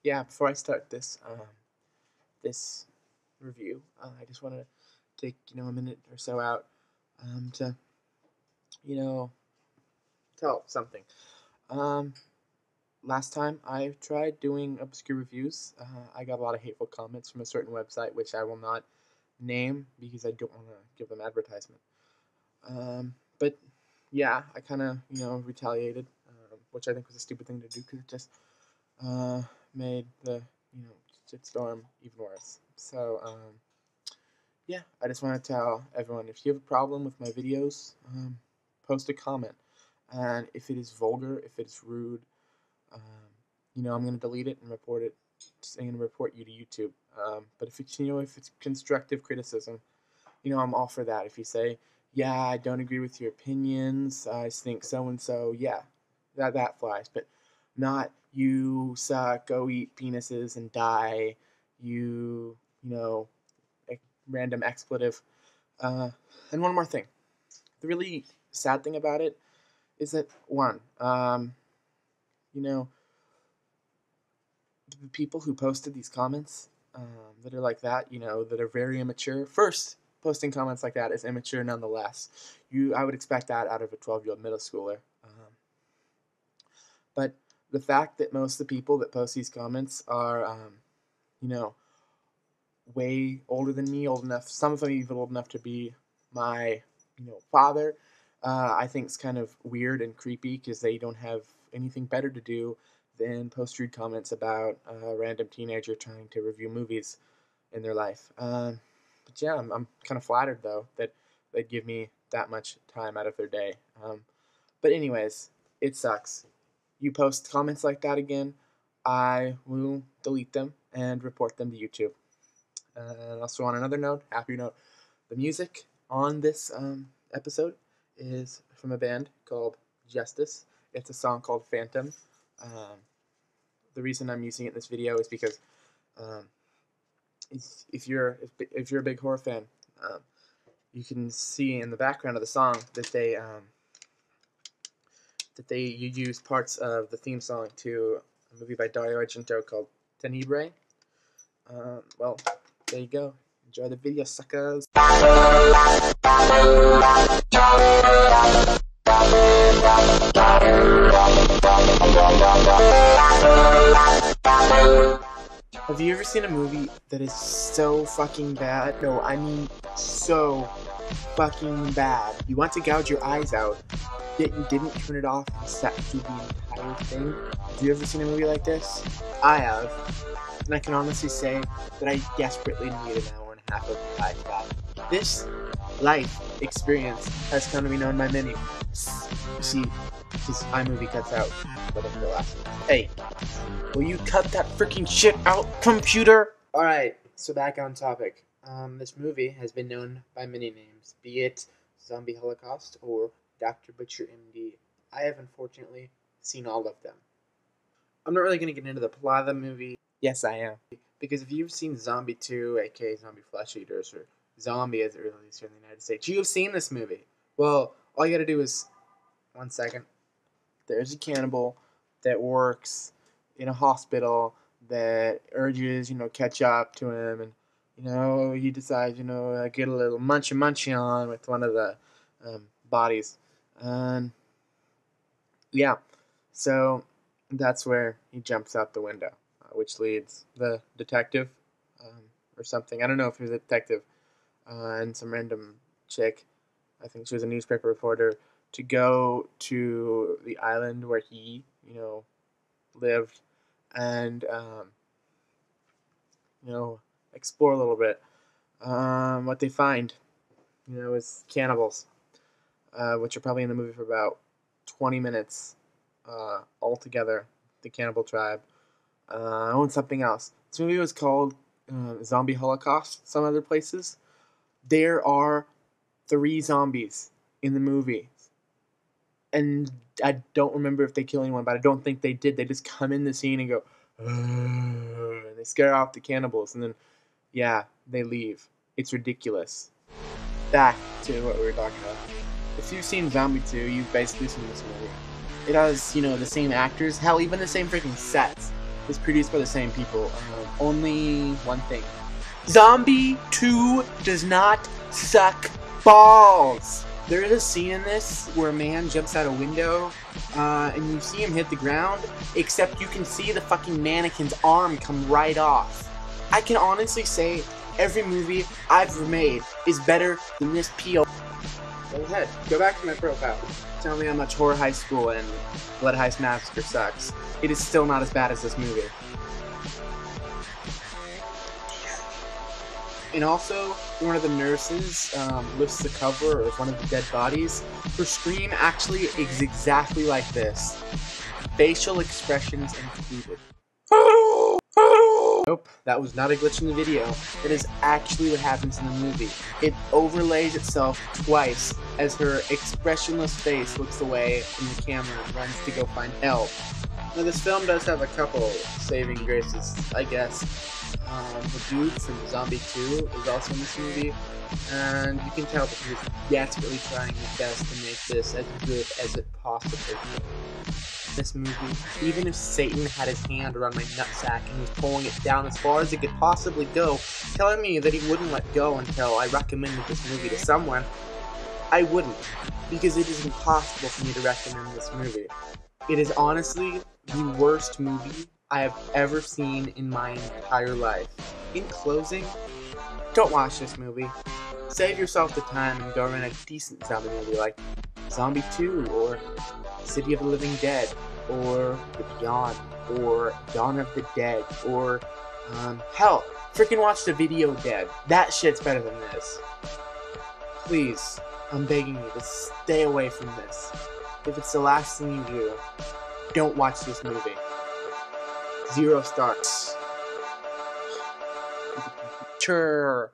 Yeah, before I start this review, I just want to take a minute or so out to you know tell something. Um, Last time I tried doing obscure reviews, I got a lot of hateful comments from a certain website, which I will not name because I don't want to give them advertisement. But yeah, I kind of retaliated, which I think was a stupid thing to do because it just uh, made the shitstorm even worse. So yeah, I just want to tell everyone, if you have a problem with my videos, post a comment, and if it is vulgar, if it's rude, um, I'm going to delete it and report it. I'm going to report you to YouTube. But if it's if it's constructive criticism, I'm all for that. If you say, yeah, I don't agree with your opinions, I think so and so, yeah, that flies. But not, you suck, go eat penises and die, a random expletive. And one more thing. The really sad thing about it is that, one, you know, the people who posted these comments that are like that, that are very immature. First, posting comments like that is immature nonetheless. I would expect that out of a 12-year-old middle schooler. But the fact that most of the people that post these comments are, way older than me, old enough, some of them even old enough to be my, father, I think is kind of weird and creepy because they don't have anything better to do than post rude comments about a random teenager trying to review movies in their life. But yeah, I'm kind of flattered, though, that they'd give me that much time out of their day. But anyways, it sucks. You post comments like that again, I will delete them and report them to YouTube. And also on another note, happy note, the music on this episode is from a band called Justice. It's a song called Phantom. The reason I'm using it in this video is because if you're a big horror fan, you can see in the background of the song that you use parts of the theme song to a movie by Dario Argento called Tenebrae. Well, there you go. Enjoy the video, suckers. Have you ever seen a movie that is so fucking bad? No, I mean so fucking bad. You want to gouge your eyes out, yet you didn't turn it off and sat through the entire thing? Have you ever seen a movie like this? I have. And I can honestly say that I desperately need an hour and a half of life back. This life experience has come to be known by many. You see, this iMovie cuts out the last one. Hey, will you cut that freaking shit out, computer? Alright, so back on topic. This movie has been known by many names, be it Zombie Holocaust or Doctor Butcher M.D. I have unfortunately seen all of them. I'm not really going to get into the plot of the movie. Yes, I am. Because if you've seen Zombie 2, aka Zombie Flesh Eaters, or Zombie as it released here in the United States, you've seen this movie. Well, all you gotta do is, 1 second, there's a cannibal that works in a hospital that urges, catch up to him, and, he decides, get a little munchy on with one of the bodies. And, yeah, so that's where he jumps out the window. Which leads the detective, or something. I don't know if he was a detective, and some random chick, I think she was a newspaper reporter, to go to the island where he, lived, and, explore a little bit. What they find, is cannibals, which are probably in the movie for about 20 minutes, altogether, the cannibal tribe. And something else. This movie was called Zombie Holocaust. Some other places, there are 3 zombies in the movie, and I don't remember if they kill anyone, but I don't think they did. They just come in the scene and go, and they scare off the cannibals, and then they leave. It's ridiculous. Back to what we were talking about. If you've seen Zombie 2, you've basically seen this movie. It has, the same actors, hell, even the same freaking sets. is produced by the same people. Only one thing. Zombie 2 does not suck balls. There is a scene in this where a man jumps out a window, and you see him hit the ground, except you can see the fucking mannequin's arm come right off. I can honestly say every movie I've ever made is better than this PO. Go ahead, go back to my profile. Tell me how much Horror High School and Blood Heist Massacre sucks. It is still not as bad as this movie. And also, one of the nurses lifts the cover of one of the dead bodies. Her scream actually is exactly like this. Facial expressions included. Nope, that was not a glitch in the video. That is actually what happens in the movie. It overlays itself twice as her expressionless face looks away from the camera and runs to go find help. Now this film does have a couple saving graces, I guess. The dude from Zombie 2 is also in this movie, and you can tell that he was desperately trying his best to make this as good as it possibly could. This movie, even if Satan had his hand around my nutsack and was pulling it down as far as it could possibly go, telling me that he wouldn't let go until I recommended this movie to someone, I wouldn't, because it is impossible for me to recommend this movie. It is honestly the worst movie I have ever seen in my entire life. In closing, don't watch this movie. Save yourself the time and go rent a decent zombie movie like Zombie 2 or City of the Living Dead or The Beyond or Dawn of the Dead or hell, freaking watch The Video Dead. That shit's better than this. Please, I'm begging you to stay away from this. If it's the last thing you do, don't watch this movie. 0 stars. Sure.